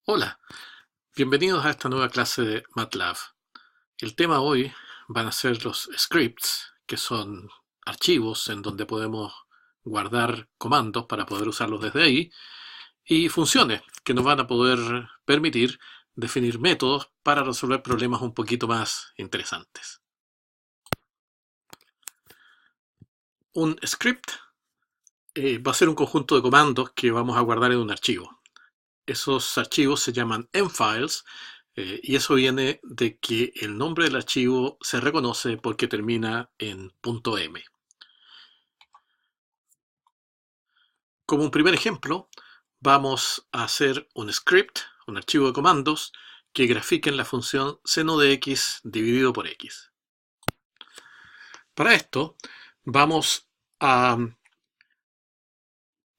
Hola, bienvenidos a esta nueva clase de MATLAB. El tema hoy van a ser los scripts, que son archivos en donde podemos guardar comandos para poder usarlos desde ahí, y funciones que nos van a poder permitir definir métodos para resolver problemas un poquito más interesantes. Un script va a ser un conjunto de comandos que vamos a guardar en un archivo. Esos archivos se llaman mfiles y eso viene de que el nombre del archivo se reconoce porque termina en .m. Como un primer ejemplo, vamos a hacer un script, un archivo de comandos, que grafiquen la función seno de x dividido por x. Para esto, vamos a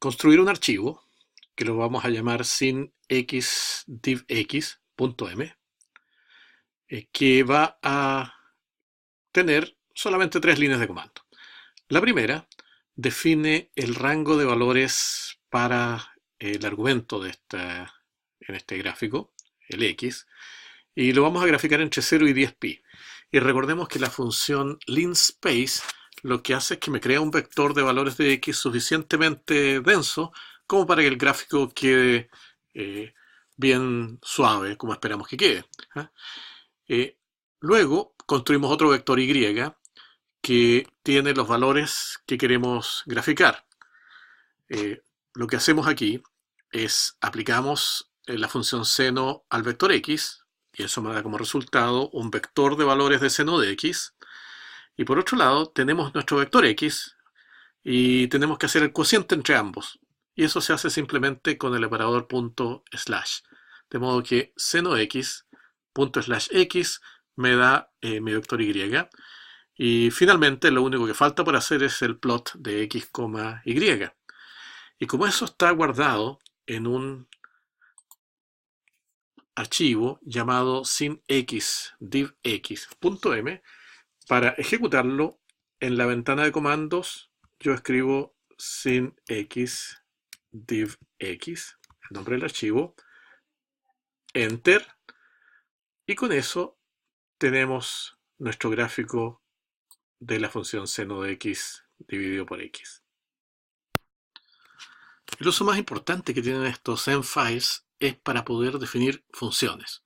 construir un archivo que lo vamos a llamar sin x divx.m, que va a tener solamente tres líneas de comando. La primera define el rango de valores para el argumento en este gráfico, el x, y lo vamos a graficar entre 0 y 10pi. Y recordemos que la función linspace lo que hace es que me crea un vector de valores de x suficientemente denso como para que el gráfico quede bien suave, como esperamos que quede. Luego construimos otro vector y que tiene los valores que queremos graficar. Lo que hacemos aquí es aplicamos la función seno al vector x, y eso me da como resultado un vector de valores de seno de x. Y por otro lado tenemos nuestro vector x y tenemos que hacer el cociente entre ambos. Y eso se hace simplemente con el operador punto slash. De modo que seno x punto slash x me da mi vector y. Y finalmente lo único que falta por hacer es el plot de x, y. Y como eso está guardado en un archivo llamado sinx divx.m, para ejecutarlo en la ventana de comandos yo escribo sinx divx, el nombre del archivo, enter, y con eso tenemos nuestro gráfico de la función seno de x dividido por x. El uso más importante que tienen estos mfiles es para poder definir funciones.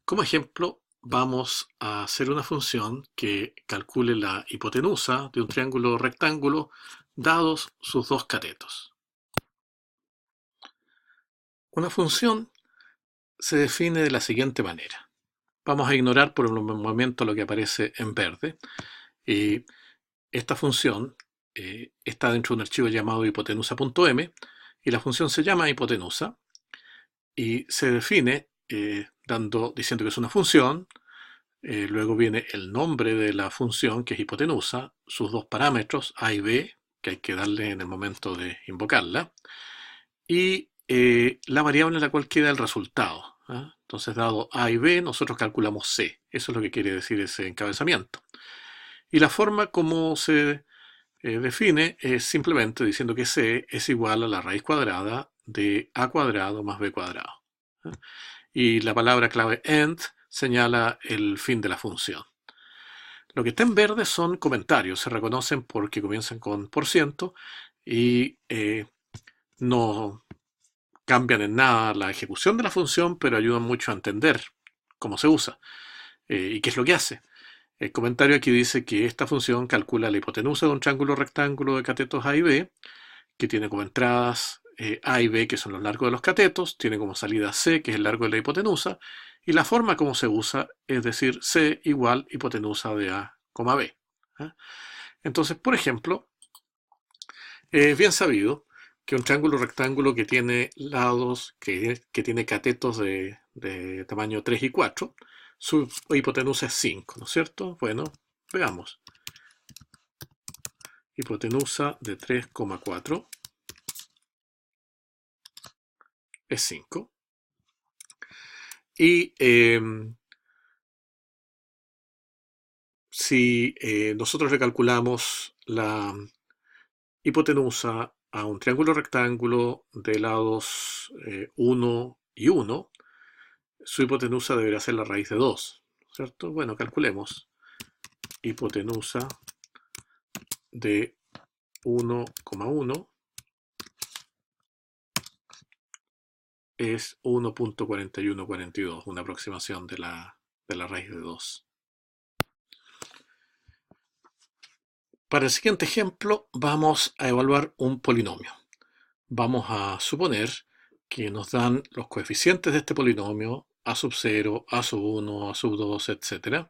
Como ejemplo, vamos a hacer una función que calcule la hipotenusa de un triángulo rectángulo dados sus dos catetos. Una función se define de la siguiente manera. Vamos a ignorar por el momento lo que aparece en verde. Y esta función está dentro de un archivo llamado hipotenusa.m, y la función se llama hipotenusa y se define diciendo que es una función. Luego viene el nombre de la función, que es hipotenusa, sus dos parámetros a y b, que hay que darle en el momento de invocarla, y la variable en la cual queda el resultado. Entonces, dado a y b, nosotros calculamos c. Eso es lo que quiere decir ese encabezamiento. Y la forma como se define es simplemente diciendo que c es igual a la raíz cuadrada de a cuadrado más b cuadrado. Y la palabra clave end señala el fin de la función. Lo que está en verde son comentarios, se reconocen porque comienzan con % y no cambian en nada la ejecución de la función, pero ayudan mucho a entender cómo se usa y qué es lo que hace. El comentario aquí dice que esta función calcula la hipotenusa de un triángulo rectángulo de catetos A y B, que tiene como entradas A y B, que son los largos de los catetos, tiene como salida C, que es el largo de la hipotenusa, y la forma como se usa es decir C igual hipotenusa de A, B. Entonces, por ejemplo, es bien sabido que un triángulo rectángulo que tiene lados, que tiene catetos de tamaño 3 y 4, su hipotenusa es 5, ¿no es cierto? Bueno, veamos. Hipotenusa de 3,4 es 5. Y si nosotros le calculamos la hipotenusa a un triángulo rectángulo de lados 1 y 1, su hipotenusa debería ser la raíz de 2, ¿cierto? Bueno, calculemos. Hipotenusa de 1,1 es 1.4142, una aproximación de la raíz de 2. Para el siguiente ejemplo vamos a evaluar un polinomio. Vamos a suponer que nos dan los coeficientes de este polinomio a sub 0, a sub 1, a sub 2, etc.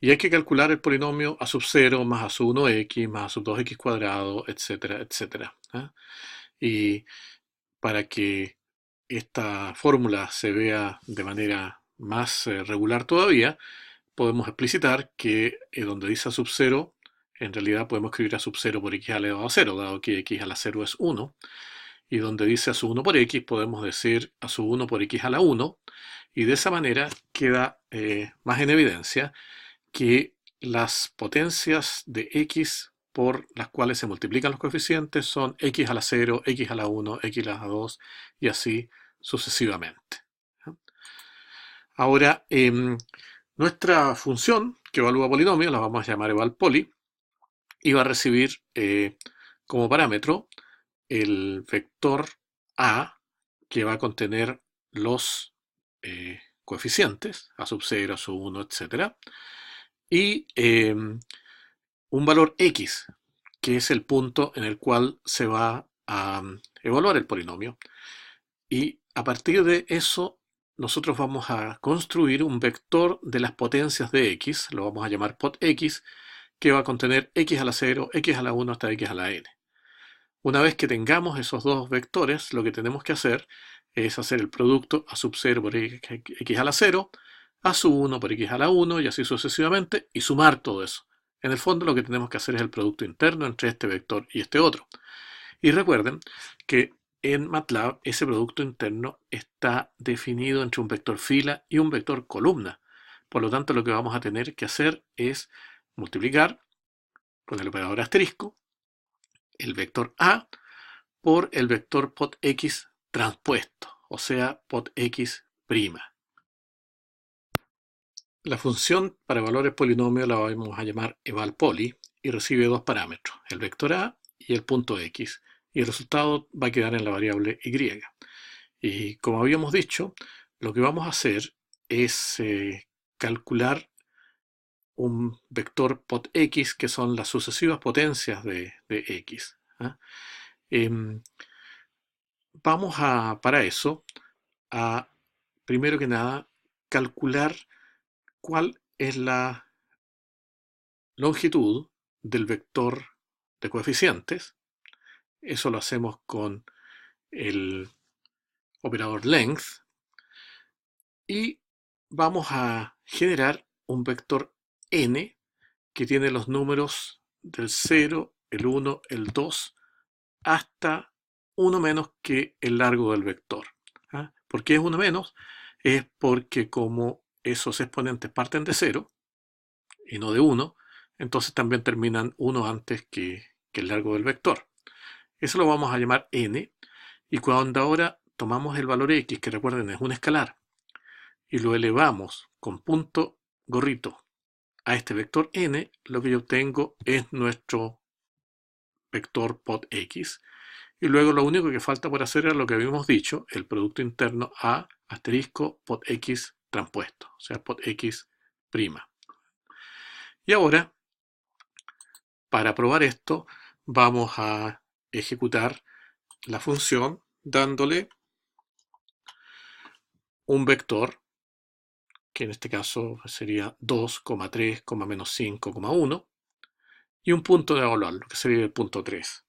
Y hay que calcular el polinomio a sub 0 más a sub 1x más a sub 2x cuadrado, etcétera, etcétera. Y para que esta fórmula se vea de manera más regular todavía, podemos explicitar que donde dice a sub 0, en realidad podemos escribir a sub 0 por x elevado a 0, dado que x a la 0 es 1. Y donde dice a sub 1 por x, podemos decir a sub 1 por x a la 1. Y de esa manera queda más en evidencia que las potencias de x por las cuales se multiplican los coeficientes son x a la 0, x a la 1, x a la 2 y así sucesivamente. Ahora, nuestra función que evalúa polinomios la vamos a llamar evalpoli y va a recibir como parámetro el vector a que va a contener los coeficientes a sub 0, a sub 1, etc. Y un valor x, que es el punto en el cual se va a evaluar el polinomio. Y a partir de eso, nosotros vamos a construir un vector de las potencias de x, lo vamos a llamar pot x, que va a contener x a la 0, x a la 1 hasta x a la n. Una vez que tengamos esos dos vectores, lo que tenemos que hacer es hacer el producto a sub 0 por x a la 0, a sub 1 por x a la 1 y así sucesivamente, y sumar todo eso. En el fondo lo que tenemos que hacer es el producto interno entre este vector y este otro. Y recuerden que en MATLAB ese producto interno está definido entre un vector fila y un vector columna. Por lo tanto, lo que vamos a tener que hacer es multiplicar con el operador asterisco el vector A por el vector pot x transpuesto, o sea, pot x'. La función para evaluar el polinomio la vamos a llamar evalpoli y recibe dos parámetros, el vector A y el punto x, y el resultado va a quedar en la variable y. Y como habíamos dicho, lo que vamos a hacer es calcular un vector pot x que son las sucesivas potencias de x. Vamos para eso, a primero que nada calcular cuál es la longitud del vector de coeficientes. Eso lo hacemos con el operador length y vamos a generar un vector n que tiene los números del 0, el 1, el 2 hasta 1 menos que el largo del vector. ¿Por qué es 1 menos? Es porque como esos exponentes parten de 0 y no de 1, entonces también terminan 1 antes que el largo del vector. Eso lo vamos a llamar n, y cuando ahora tomamos el valor x, que recuerden es un escalar, y lo elevamos con punto gorrito a este vector n, lo que yo obtengo es nuestro vector pot x, y luego lo único que falta por hacer es lo que habíamos dicho, el producto interno a asterisco pot x transpuesto, o sea, pot x'. Y ahora, para probar esto, vamos a ejecutar la función dándole un vector, que en este caso sería 2, 3, menos 5, 1, y un punto de evaluarlo, que sería el punto 3.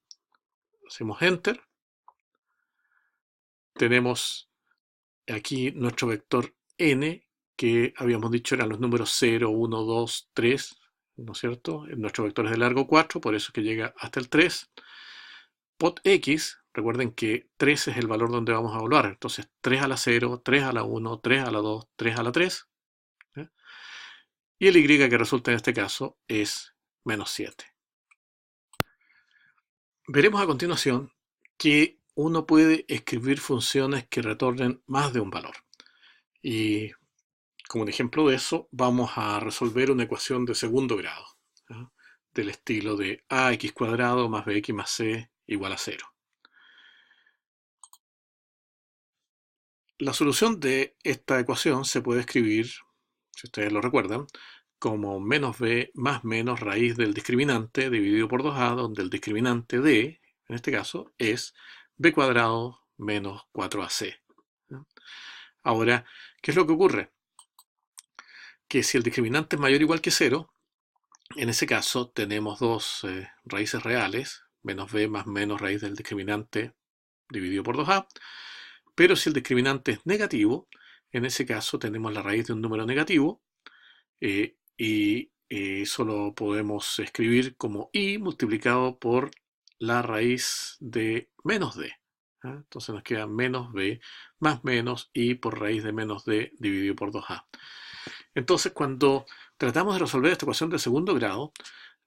Hacemos Enter. Tenemos aquí nuestro vector n, que habíamos dicho eran los números 0, 1, 2, 3, ¿no es cierto? Nuestro vector es de largo 4, por eso es que llega hasta el 3. Pot x, recuerden que 3 es el valor donde vamos a evaluar, entonces 3 a la 0, 3 a la 1, 3 a la 2, 3 a la 3. Y el y que resulta en este caso es menos 7. Veremos a continuación que uno puede escribir funciones que retornen más de un valor. Y como un ejemplo de eso, vamos a resolver una ecuación de segundo grado, ¿ya? Del estilo de ax cuadrado más bx más c igual a 0. La solución de esta ecuación se puede escribir, si ustedes lo recuerdan, como menos b más menos raíz del discriminante dividido por 2a, donde el discriminante d, en este caso, es b cuadrado menos 4ac. Ahora, ¿qué es lo que ocurre? Que si el discriminante es mayor o igual que 0, en ese caso tenemos dos raíces reales, menos b más menos raíz del discriminante dividido por 2a, pero si el discriminante es negativo, en ese caso tenemos la raíz de un número negativo, y eso lo podemos escribir como i multiplicado por la raíz de menos d. Entonces nos queda menos b más menos i por raíz de menos d dividido por 2a. Entonces, cuando tratamos de resolver esta ecuación de segundo grado,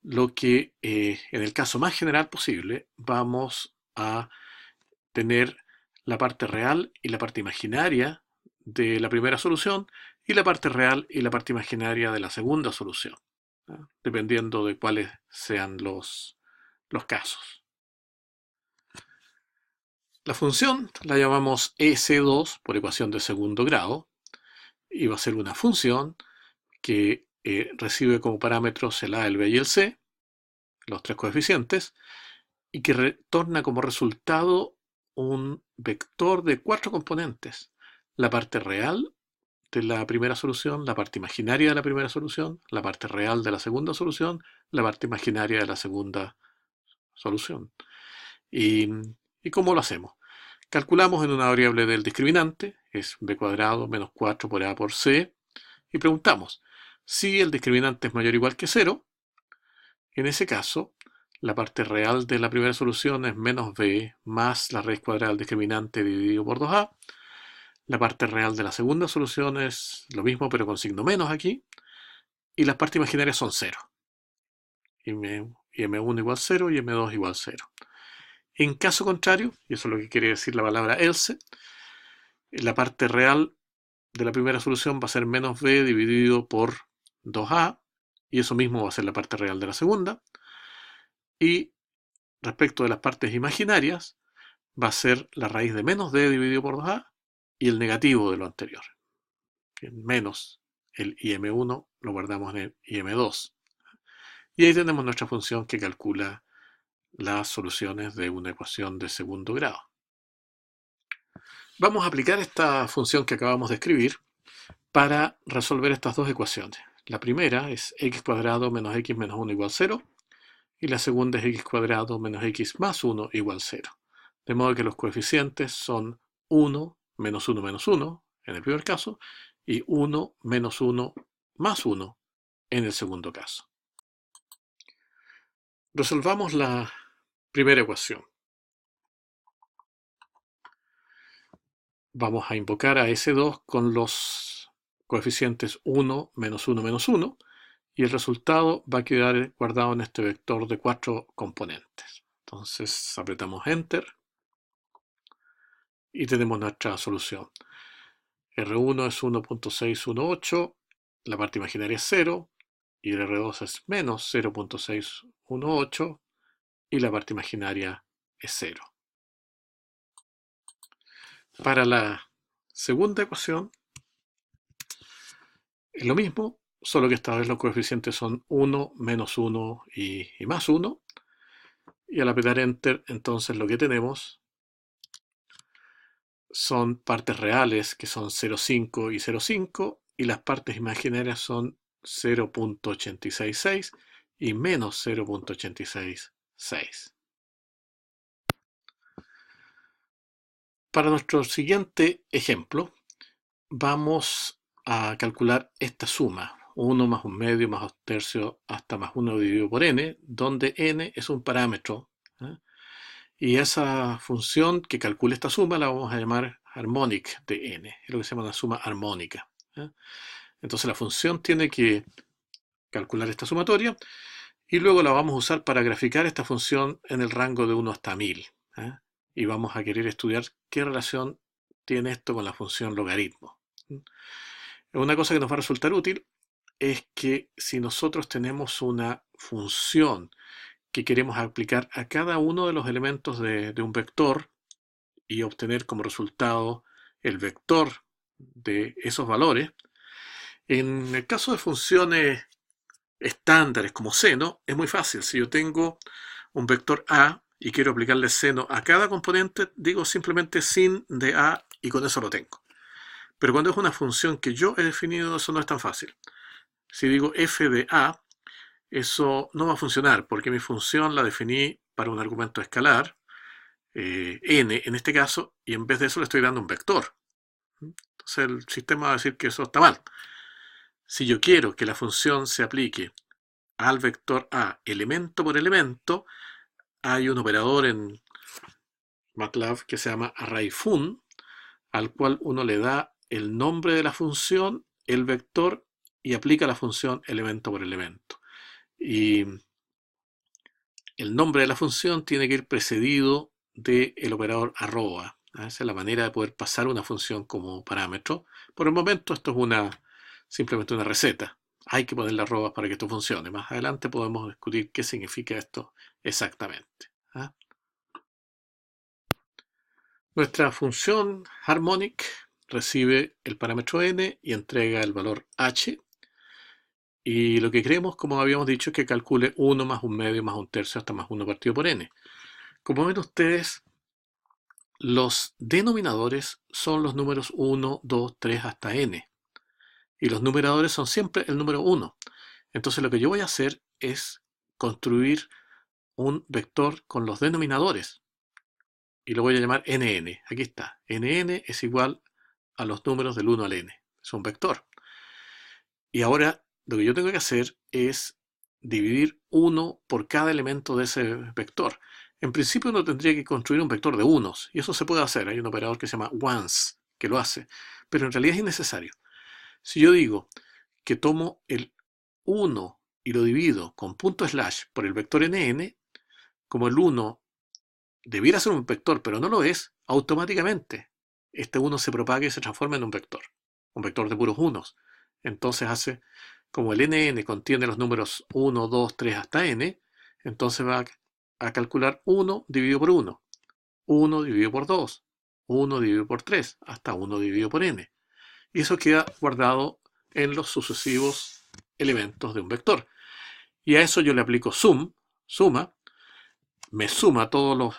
lo que en el caso más general posible vamos a tener la parte real y la parte imaginaria de la primera solución y la parte real y la parte imaginaria de la segunda solución, ¿no? Dependiendo de cuáles sean los casos. La función la llamamos EC2 por ecuación de segundo grado y va a ser una función que recibe como parámetros el a, el b y el c, los tres coeficientes, y que retorna como resultado un vector de 4 componentes: la parte real de la primera solución, la parte imaginaria de la primera solución, la parte real de la segunda solución, la parte imaginaria de la segunda solución. ¿Y cómo lo hacemos? Calculamos en una variable del discriminante, es b cuadrado menos 4 por a por c, y preguntamos si el discriminante es mayor o igual que 0. En ese caso, la parte real de la primera solución es menos b más la raíz cuadrada del discriminante dividido por 2a. La parte real de la segunda solución es lo mismo, pero con signo menos aquí. Y las partes imaginarias son 0. Y m1 igual 0 y m2 igual 0. En caso contrario, y eso es lo que quiere decir la palabra else, la parte real de la primera solución va a ser menos b dividido por 2a, y eso mismo va a ser la parte real de la segunda. Y respecto de las partes imaginarias, va a ser la raíz de menos d dividido por 2a y el negativo de lo anterior. Menos el im1 lo guardamos en el im2. Y ahí tenemos nuestra función que calcula las soluciones de una ecuación de segundo grado. Vamos a aplicar esta función que acabamos de escribir para resolver estas dos ecuaciones. La primera es x cuadrado menos x menos 1 igual 0. Y la segunda es x cuadrado menos x más 1 igual 0. De modo que los coeficientes son 1 menos 1 menos 1 en el primer caso y 1 menos 1 más 1 en el segundo caso. Resolvamos la primera ecuación. Vamos a invocar a S2 con los coeficientes 1 menos 1 menos 1 y el resultado va a quedar guardado en este vector de 4 componentes. Entonces apretamos Enter y tenemos nuestra solución. R1 es 1.618, la parte imaginaria es 0, y el R2 es menos 0.618, y la parte imaginaria es 0. Para la segunda ecuación es lo mismo, solo que esta vez los coeficientes son 1, menos 1 y más 1. Y al apretar Enter, entonces lo que tenemos son partes reales que son 0,5 y 0,5, y las partes imaginarias son 0.866 y menos 0.866. Para nuestro siguiente ejemplo, vamos a calcular esta suma, 1 más 1 medio más 2 tercios hasta más 1 dividido por n, donde n es un parámetro, ¿eh? Y esa función que calcula esta suma la vamos a llamar harmonic de n, es lo que se llama una suma armónica, ¿eh? Entonces la función tiene que calcular esta sumatoria y luego la vamos a usar para graficar esta función en el rango de 1 hasta 1000, ¿eh? Y vamos a querer estudiar qué relación tiene esto con la función logaritmo. Una cosa que nos va a resultar útil es que si nosotros tenemos una función que queremos aplicar a cada uno de los elementos de un vector y obtener como resultado el vector de esos valores, en el caso de funciones estándares como seno, es muy fácil. Si yo tengo un vector A y quiero aplicarle seno a cada componente, digo simplemente sin de A y con eso lo tengo. Pero cuando es una función que yo he definido, eso no es tan fácil. Si digo f de A, eso no va a funcionar porque mi función la definí para un argumento escalar, n en este caso, y en vez de eso le estoy dando un vector. Entonces el sistema va a decir que eso está mal. Si yo quiero que la función se aplique al vector A elemento por elemento, hay un operador en MATLAB que se llama ArrayFun, al cual uno le da el nombre de la función, el vector, y aplica la función elemento por elemento. Y el nombre de la función tiene que ir precedido del operador arroba. Esa es la manera de poder pasar una función como parámetro. Por el momento esto es simplemente una receta. Hay que ponerle arrobas para que esto funcione. Más adelante podemos discutir qué significa esto exactamente. Nuestra función harmonic recibe el parámetro n y entrega el valor h. Y lo que queremos, como habíamos dicho, es que calcule 1 más un medio más un tercio hasta más 1 partido por n. Como ven ustedes, los denominadores son los números 1, 2, 3 hasta n. Y los numeradores son siempre el número 1. Entonces lo que yo voy a hacer es construir un vector con los denominadores. Y lo voy a llamar nn. Aquí está. Nn es igual a los números del 1 al n. Es un vector. Y ahora lo que yo tengo que hacer es dividir 1 por cada elemento de ese vector. En principio uno tendría que construir un vector de unos, y eso se puede hacer. Hay un operador que se llama once que lo hace, pero en realidad es innecesario. Si yo digo que tomo el 1 y lo divido con punto slash por el vector nn, como el 1 debiera ser un vector, pero no lo es, automáticamente este 1 se propaga y se transforma en un vector de puros unos. Entonces hace, como el nn contiene los números 1, 2, 3 hasta n, entonces va a calcular 1 dividido por 1, 1 dividido por 2, 1 dividido por 3, hasta 1 dividido por n. Y eso queda guardado en los sucesivos elementos de un vector. Y a eso yo le aplico suma, me suma todos los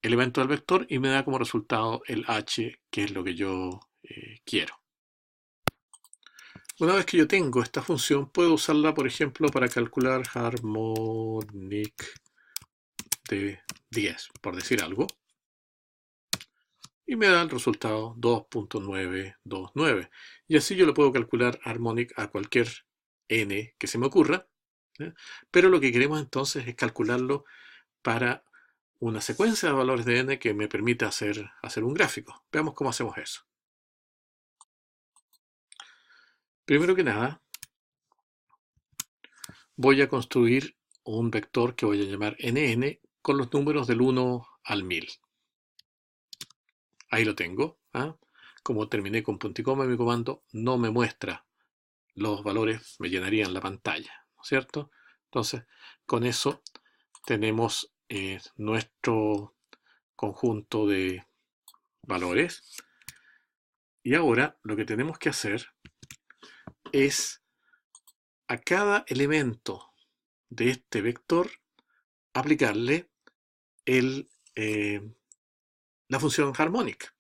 elementos del vector y me da como resultado el h, que es lo que yo quiero. Una vez que yo tengo esta función, puedo usarla, por ejemplo, para calcular harmonic de 10, por decir algo. Y me da el resultado 2.929. Y así yo lo puedo calcular harmonic a cualquier n que se me ocurra. Pero lo que queremos entonces es calcularlo para una secuencia de valores de n que me permita hacer un gráfico. Veamos cómo hacemos eso. Primero que nada, voy a construir un vector que voy a llamar nn con los números del 1 al 1000. Ahí lo tengo. Como terminé con punto y coma, mi comando no me muestra los valores, me llenarían la pantalla, ¿no es cierto? Entonces, con eso tenemos nuestro conjunto de valores. Y ahora lo que tenemos que hacer es a cada elemento de este vector aplicarle la función harmonic.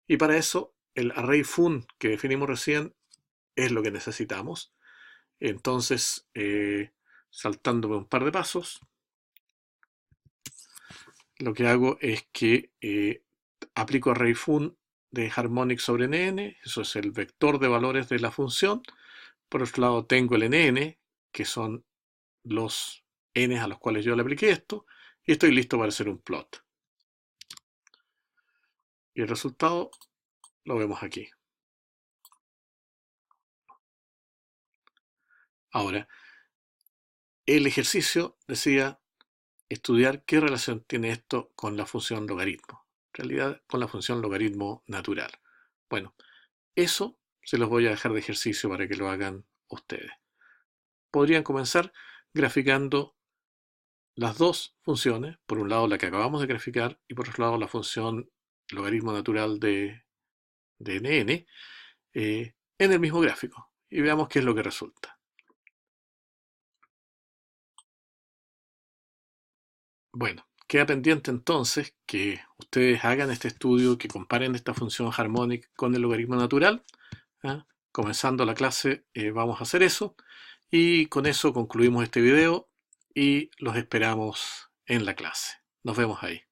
Y para eso el array fun que definimos recién es lo que necesitamos. Entonces, saltándome un par de pasos, lo que hago es que aplico array fun de harmonic sobre nn, eso es el vector de valores de la función. Por otro lado tengo el nn, que son los n a los cuales yo le apliqué esto, y estoy listo para hacer un plot. Y el resultado lo vemos aquí. Ahora, el ejercicio decía estudiar qué relación tiene esto con la función logaritmo. En realidad, con la función logaritmo natural. Bueno, eso se los voy a dejar de ejercicio para que lo hagan ustedes. Podrían comenzar graficando las dos funciones, por un lado la que acabamos de graficar y por otro lado la función logaritmo natural de nn, en el mismo gráfico y veamos qué es lo que resulta. Bueno, queda pendiente entonces que ustedes hagan este estudio, que comparen esta función harmonic con el logaritmo natural. ¿Ah? Comenzando la clase vamos a hacer eso y con eso concluimos este video y los esperamos en la clase. Nos vemos ahí.